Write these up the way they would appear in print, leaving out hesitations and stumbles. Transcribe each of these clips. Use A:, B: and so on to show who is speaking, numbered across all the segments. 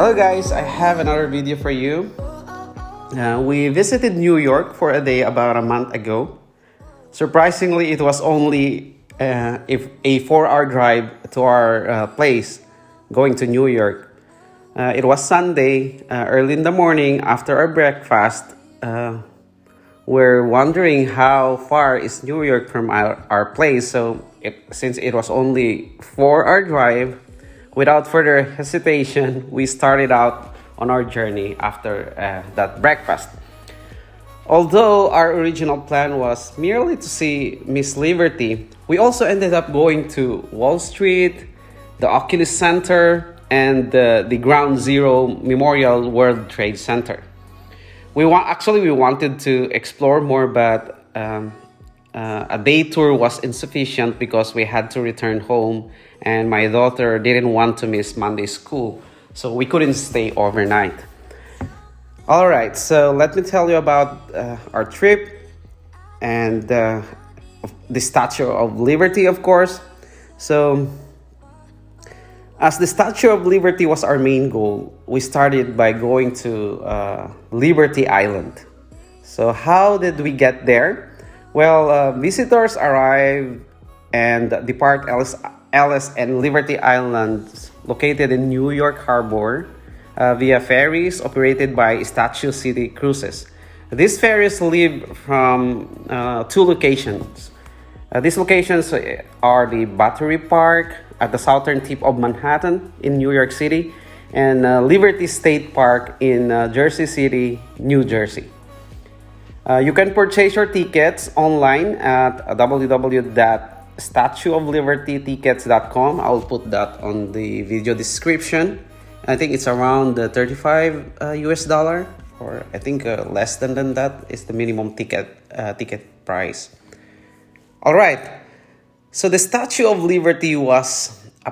A: Hello guys, I have another video for you. We visited New York for a day about a month ago. Surprisingly, it was only a 4-hour drive to our place going to New York. It was Sunday, early in the morning after our breakfast. We're wondering how far is New York from our place. Since it was only 4-hour drive, without further hesitation, we started out on our journey after that breakfast. Although our original plan was merely to see Miss Liberty, we also ended up going to Wall Street, the Oculus Center, and the Ground Zero Memorial World Trade Center. We wanted to explore more, but a day tour was insufficient because we had to return home, and my daughter didn't want to miss Monday school, so we couldn't stay overnight. All right, so let me tell you about our trip and the Statue of Liberty, of course. So, as the Statue of Liberty was our main goal, we started by going to Liberty Island. So how did we get there? Well, visitors arrive and depart Ellis and Liberty Islands, located in New York Harbor, via ferries operated by Statue City Cruises. These ferries leave from two locations. These locations are the Battery Park at the southern tip of Manhattan in New York City, and Liberty State Park in Jersey City, New Jersey. You can purchase your tickets online at www.statueoflibertytickets.com. I'll put that on the video description. I think it's around $35 US, or I think less than that is the minimum ticket price. All right. So the Statue of Liberty was a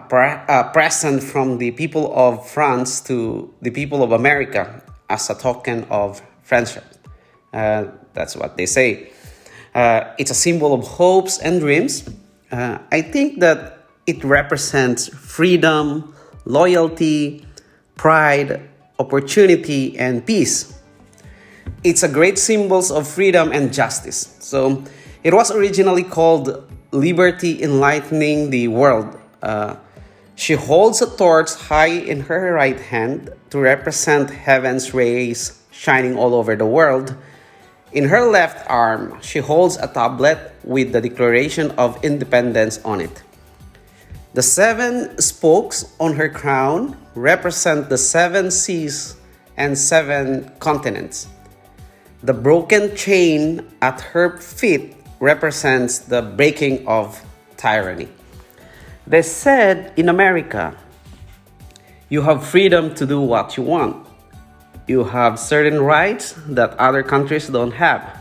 A: present from the people of France to the people of America as a token of friendship. That's what they say. It's a symbol of hopes and dreams. I think that it represents freedom, loyalty, pride, opportunity, and peace. It's a great symbol of freedom and justice. So it was originally called Liberty Enlightening the World. She holds a torch high in her right hand to represent heaven's rays shining all over the world. In her left arm, she holds a tablet with the Declaration of Independence on it. The 7 spokes on her crown represent the 7 seas and 7 continents. The broken chain at her feet represents the breaking of tyranny. They said in America, you have freedom to do what you want. You have certain rights that other countries don't have.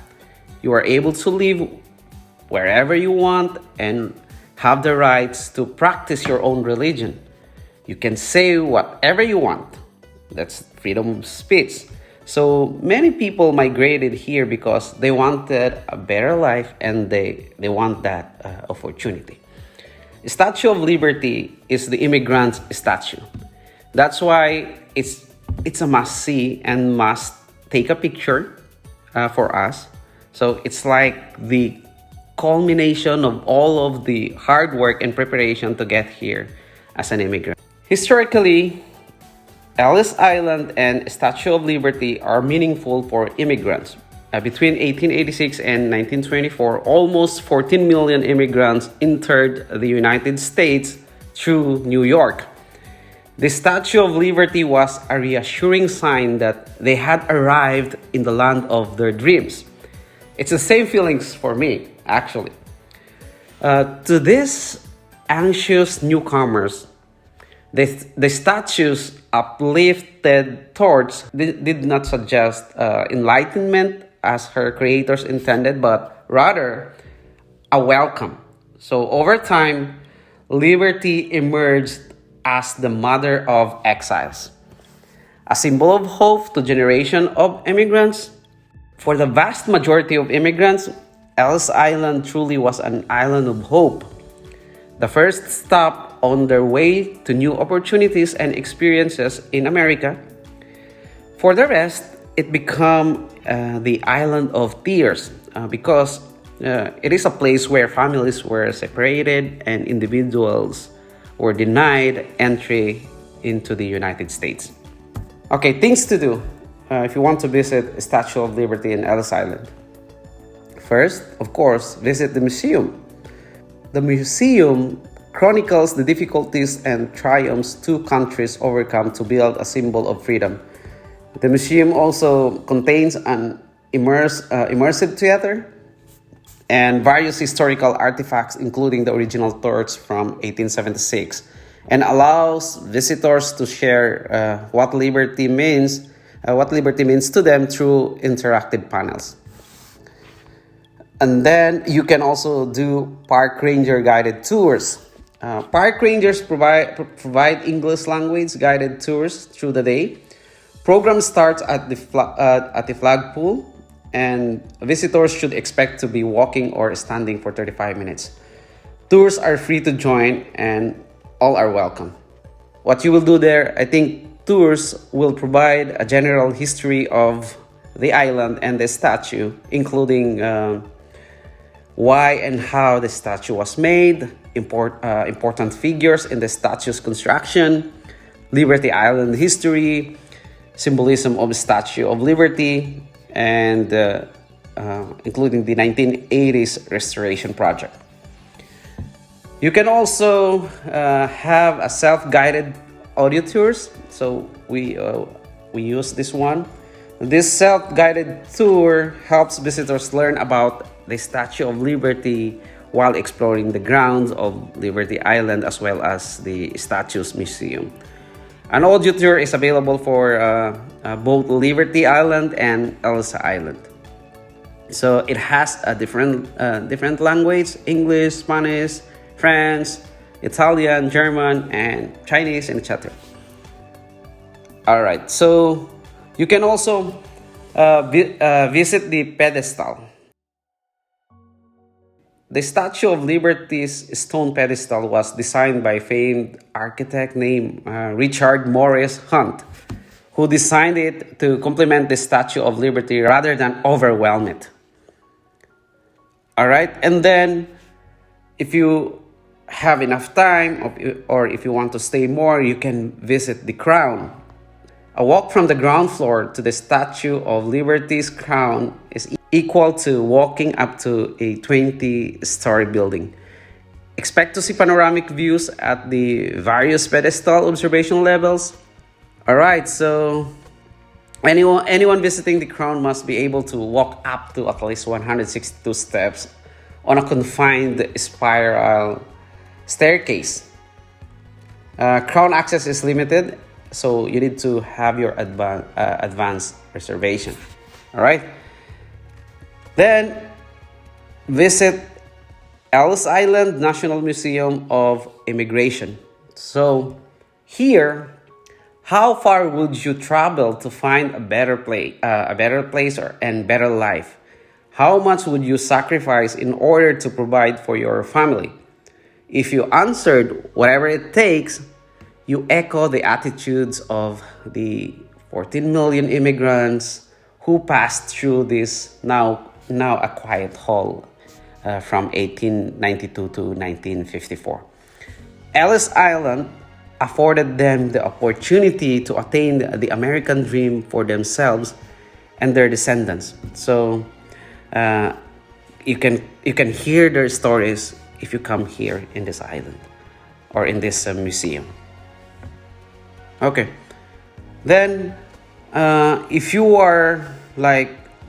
A: You are able to live wherever you want and have the rights to practice your own religion. You can say whatever you want. That's freedom of speech. So many people migrated here because they wanted a better life and they want that opportunity. The Statue of Liberty is the immigrant statue. That's why it's a must-see and must take a picture for us. So it's like the culmination of all of the hard work and preparation to get here as an immigrant. Historically, Ellis Island and Statue of Liberty are meaningful for immigrants. Between 1886 and 1924, almost 14 million immigrants entered the United States through New York. The Statue of Liberty was a reassuring sign that they had arrived in the land of their dreams. It's the same feelings for me, actually. To these anxious newcomers, the statue's uplifted torch did not suggest enlightenment as her creators intended, but rather a welcome. So over time, liberty emerged as the mother of exiles, a symbol of hope to generation of immigrants. For the vast majority of immigrants, Ellis Island truly was an island of hope. The first stop on their way to new opportunities and experiences in America. For the rest, it became the island of tears because it is a place where families were separated and individuals were denied entry into the United States. Okay, things to do if you want to visit Statue of Liberty in Ellis Island. First, of course, visit the museum. The museum chronicles the difficulties and triumphs two countries overcome to build a symbol of freedom. The museum also contains an immersive theater and various historical artifacts, including the original torch from 1876, and allows visitors to share what liberty means to them through interactive panels. And then you can also do park ranger guided tours. Park rangers provide English language guided tours through the day. Program starts at the flagpole, and visitors should expect to be walking or standing for 35 minutes. Tours are free to join and all are welcome. What you will do there, I think tours will provide a general history of the island and the statue, including why and how the statue was made, important figures in the statue's construction, Liberty Island history, symbolism of the Statue of Liberty, and including the 1980s restoration project. You can also have a self-guided audio tours. So we use this one. This self-guided tour helps visitors learn about the Statue of Liberty while exploring the grounds of Liberty Island as well as the statue's museum. An audio tour is available for both Liberty Island and Ellis Island. So it has a different language: English, Spanish, French, Italian, German, and Chinese, and etc. All right, so you can also visit the pedestal. The Statue of Liberty's stone pedestal was designed by famed architect named Richard Morris Hunt, who designed it to complement the Statue of Liberty rather than overwhelm it. All right, and then if you have enough time or if you want to stay more, you can visit the crown. A walk from the ground floor to the Statue of Liberty's crown is equal to walking up to a 20-story building. Expect to see panoramic views at the various pedestal observation levels. All right, so anyone visiting the crown must be able to walk up to at least 162 steps on a confined spiral staircase. Crown access is limited, so you need to have your advanced reservation. All right. Then visit Ellis Island National Museum of Immigration. So here, how far would you travel to find a better place and better life? How much would you sacrifice in order to provide for your family? If you answered whatever it takes, you echo the attitudes of the 14 million immigrants who passed through this now a quiet hall from 1892 to 1954. Ellis Island afforded them the opportunity to attain the American dream for themselves and their descendants. So you can hear their stories if you come here in this island or in this museum. Okay, then if you are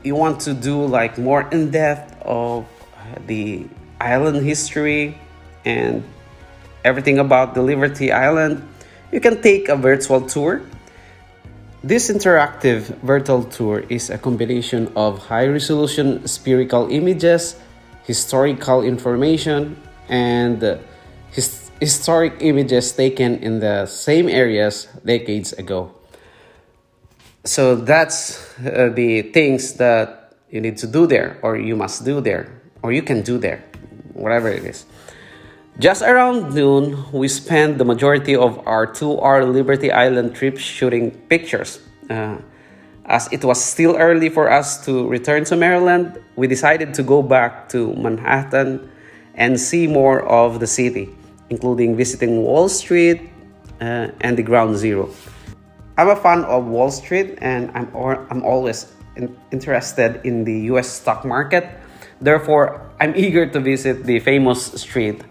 A: you want to do more in depth of the island history and everything about the Liberty Island, you can take a virtual tour. This interactive virtual tour is a combination of high-resolution spherical images, historical information, and historic images taken in the same areas decades ago. So that's the things that you need to do there, or you must do there, or you can do there, whatever it is. Just around noon, we spent the majority of our 2 hour Liberty Island trip shooting pictures. As it was still early for us to return to Maryland, we decided to go back to Manhattan and see more of the city, including visiting Wall Street and the Ground Zero. I'm a fan of Wall Street, and I'm always interested in the US stock market. Therefore, I'm eager to visit the famous street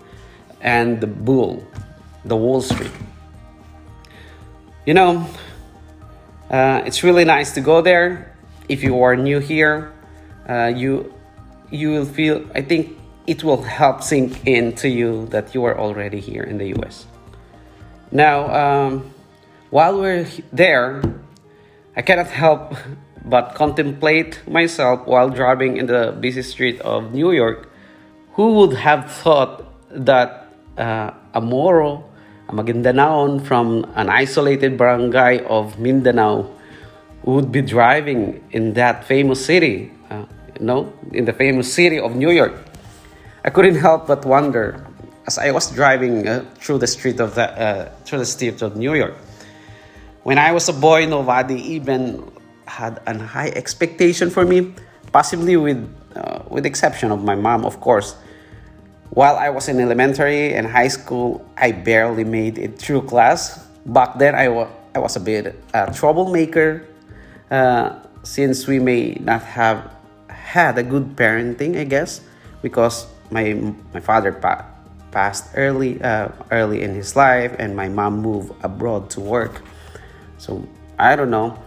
A: and the Wall Street. You know, it's really nice to go there. If you are new here, you will feel. I think it will help sink into you that you are already here in the U.S. Now, while we're there, I cannot help but contemplate myself while driving in the busy street of New York. Who would have thought that a Moro, a Magindanaon from an isolated barangay of Mindanao would be driving in that famous city, in the famous city of New York? I couldn't help but wonder as I was driving through the street of New York. When I was a boy, nobody even had a high expectation for me, possibly with exception of my mom, of course. While I was in elementary and high school, I barely made it through class. Back then, I was a bit troublemaker, since we may not have had a good parenting, I guess, because my father passed early in his life, and my mom moved abroad to work. So I don't know,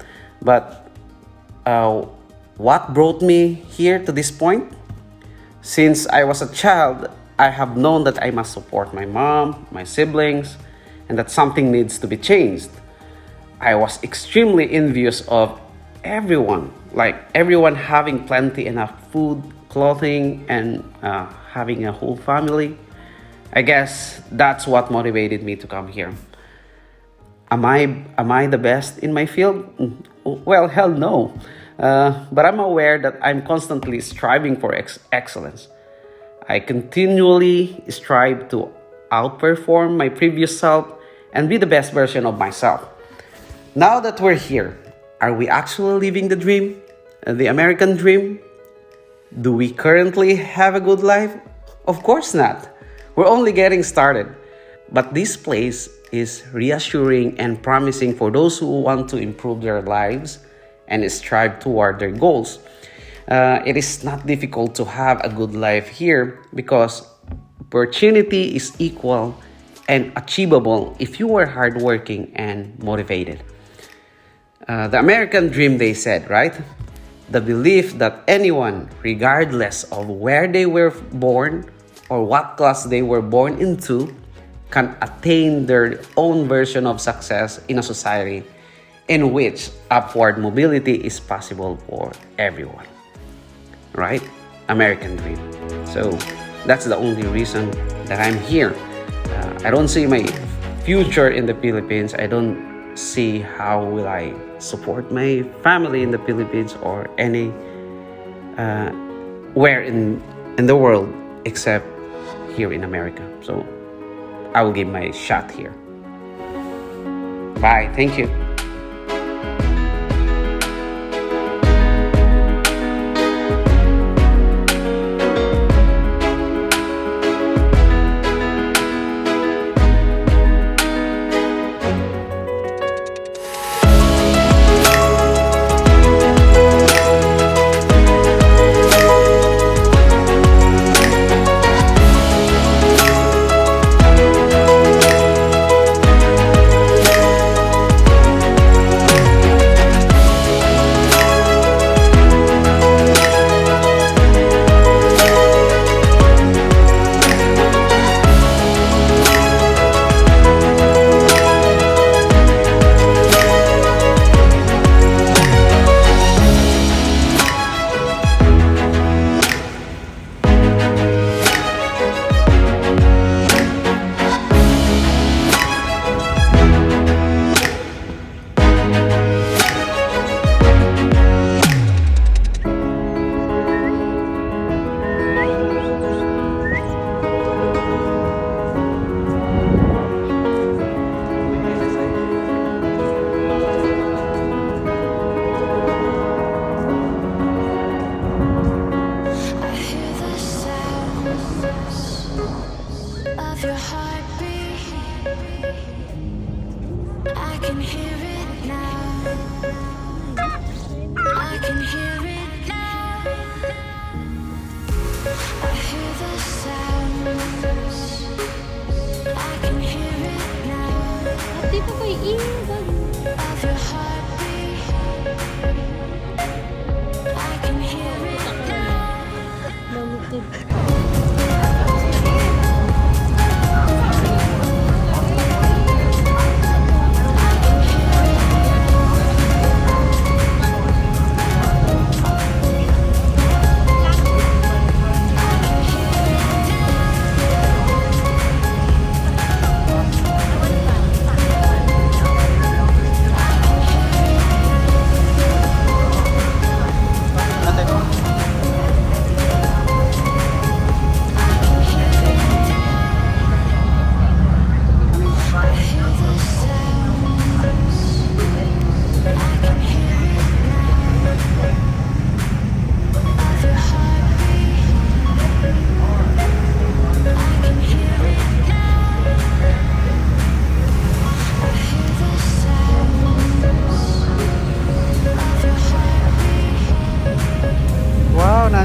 A: but what brought me here to this point? Since I was a child, I have known that I must support my mom, my siblings, and that something needs to be changed. I was extremely envious of everyone, like everyone having plenty enough food, clothing, and having a whole family. I guess that's what motivated me to come here. Am I the best in my field? Well, hell no. But I'm aware that I'm constantly striving for excellence. I continually strive to outperform my previous self and be the best version of myself. Now that we're here, are we actually living the dream? The American dream? Do we currently have a good life? Of course not. We're only getting started. But this place is reassuring and promising for those who want to improve their lives and strive toward their goals. It is not difficult to have a good life here because opportunity is equal and achievable if you are hardworking and motivated. The American dream, they said, right? The belief that anyone, regardless of where they were born or what class they were born into, can attain their own version of success in a society in which upward mobility is possible for everyone. Right? American dream. So that's the only reason that I'm here. I don't see my future in the Philippines. I don't see how will I support my family in the Philippines or any where in the world except here in America. So I will give my shot here. Bye. Thank you.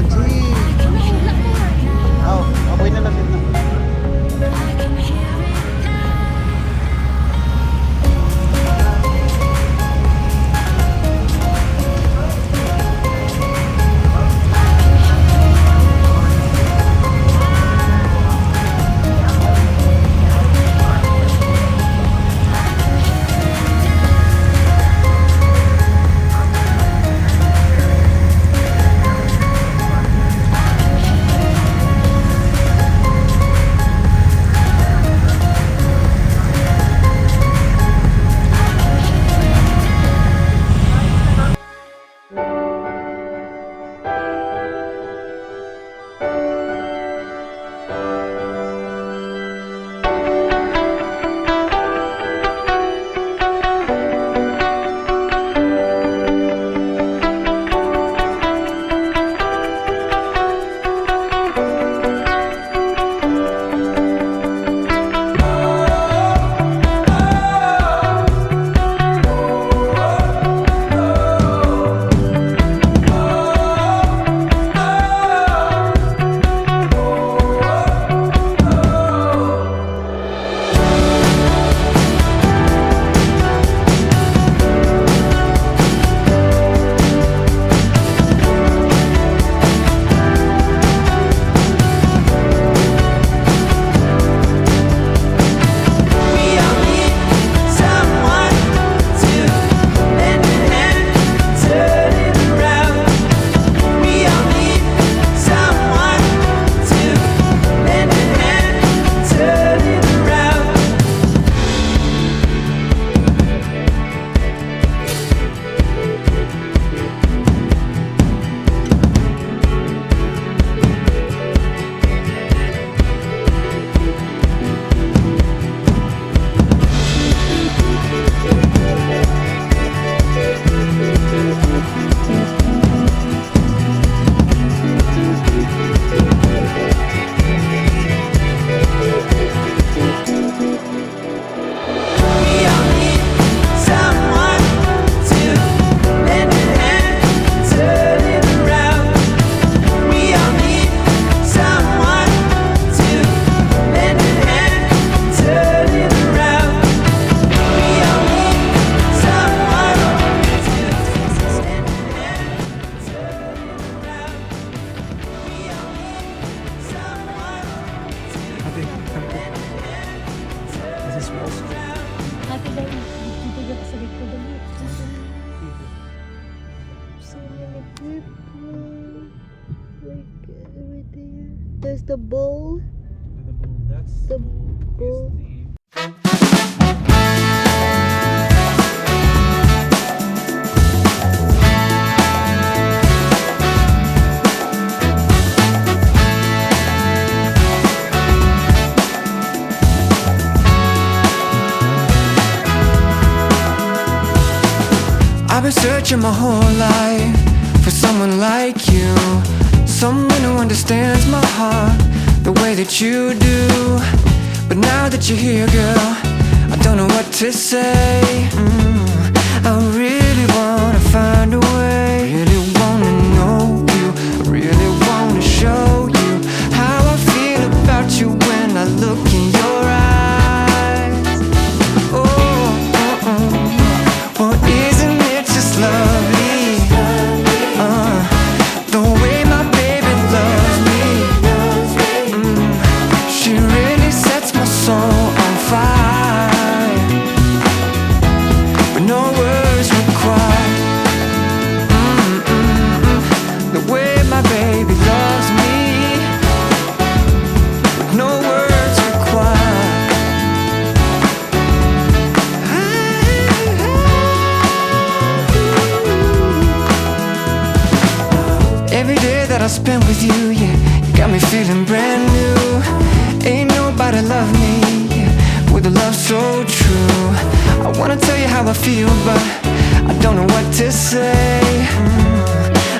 A: Imagine. Oh, apoy na lang din na.
B: There's the bowl.
C: That's
B: The bowl.
C: I've been searching my whole life for someone like you, someone who understands my heart the way that you do. But now that you're here, girl, I don't know what to say. I really wanna find a way, really wanna know you, I really wanna show you how I feel about you when I look in your eyes. Well, isn't it just lovely? The way my baby loves me. She really sets my soul on fire, with no words required. The way my baby loves me, with no words required. Every day that I spend with you, yeah, you got me feeling brand new. Ain't nobody love me, yeah, with a love so true. I wanna tell you how I feel, but I don't know what to say.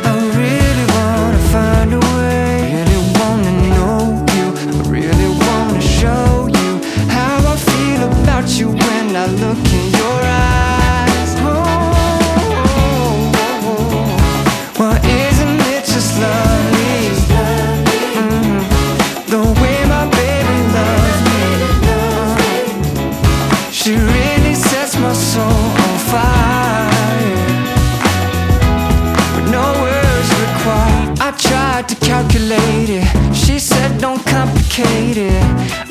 C: I really wanna find a way, really wanna know you, I really wanna show you how I feel about you when I look in your eyes. Well, isn't it just lovely? I tried to calculate it. She said don't complicate it.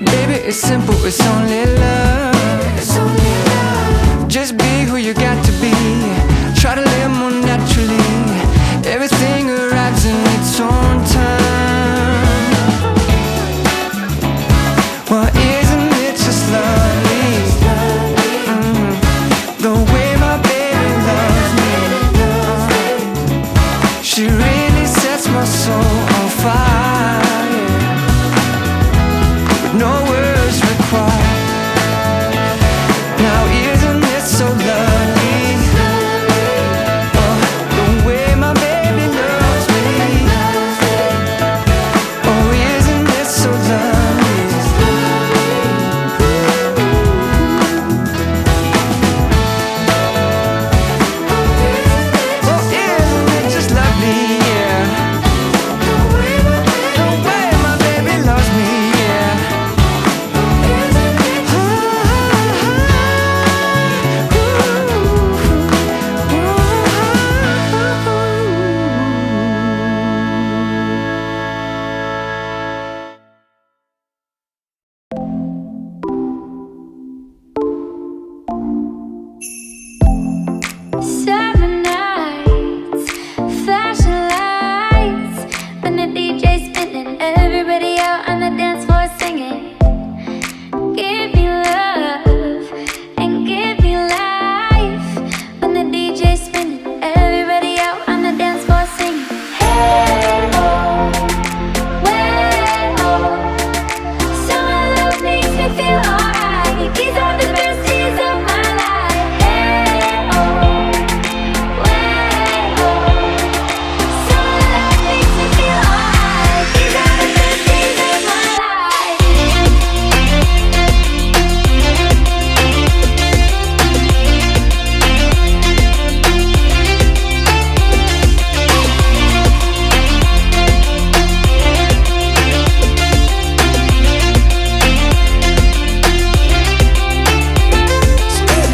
C: Baby, it's simple, it's only love. It's only love. Just be who you got to be. Try to live more naturally. Everything arrives in its own time. Well, isn't it just lovely? The way my baby loves me. She really sets my soul on fire, with no words required. Now isn't it so lovely? Oh, the way my baby loves me. Oh, isn't it so lovely? Oh, isn't it just lovely? Yeah. The way my baby loves me. Yeah.
D: Summer nights, flashing lights, when the DJ's spinning, everybody out on the dance floor singing. Give me love and give me life. When the DJ's spinning, everybody out on the dance floor singing. Hey oh, way oh, summer love makes me feel alright. These are the best days of my life. Hey oh, way oh, summer love makes me feel alright. These are the best days of my life.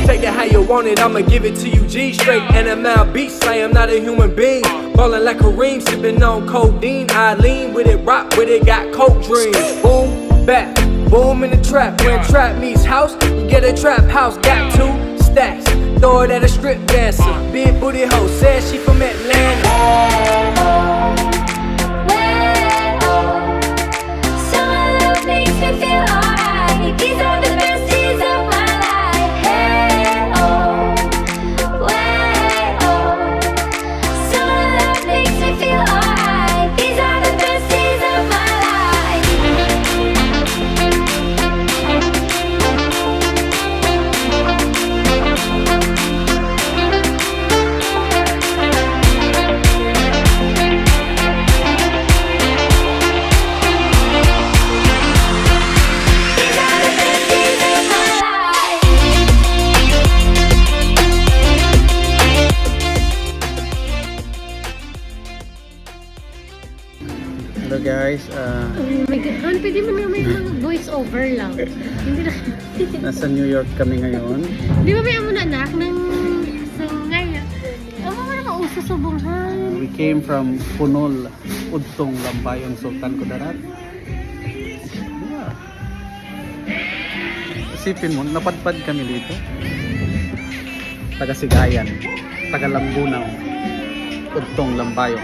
E: Take it how you want it, I'ma give it to you G straight. NML beat slam, not a human being. Ballin' like Kareem, sippin' on codeine. I lean with it, rock with it, got coke dreams. Boom, back, boom in the trap. When trap meets house, you get a trap house. Got 2 stacks, throw it at a strip dancer. Big booty hoe, says she from Atlanta.
D: Way oh, summer love makes me feel alright. These are the best days of my life. Hey oh, way oh, summer love makes me feel alright. These are the best days of my life. These are the best days of my life.
A: Hello guys,
B: Oh my God, Han, pwede mo na may mga voice over lang. Hindi na.
A: nasa New York kami ngayon.
B: Di ba may amo na anak ng sangay? Amo mo na kauso sa bunghan.
A: We came from Punol, Udtong, Lambayon, Sultan Kudarat. Yeah. Isipin mo, napadpad kami dito. Taga Sigayan, taga Lambunaw, Udtong, Lambayon.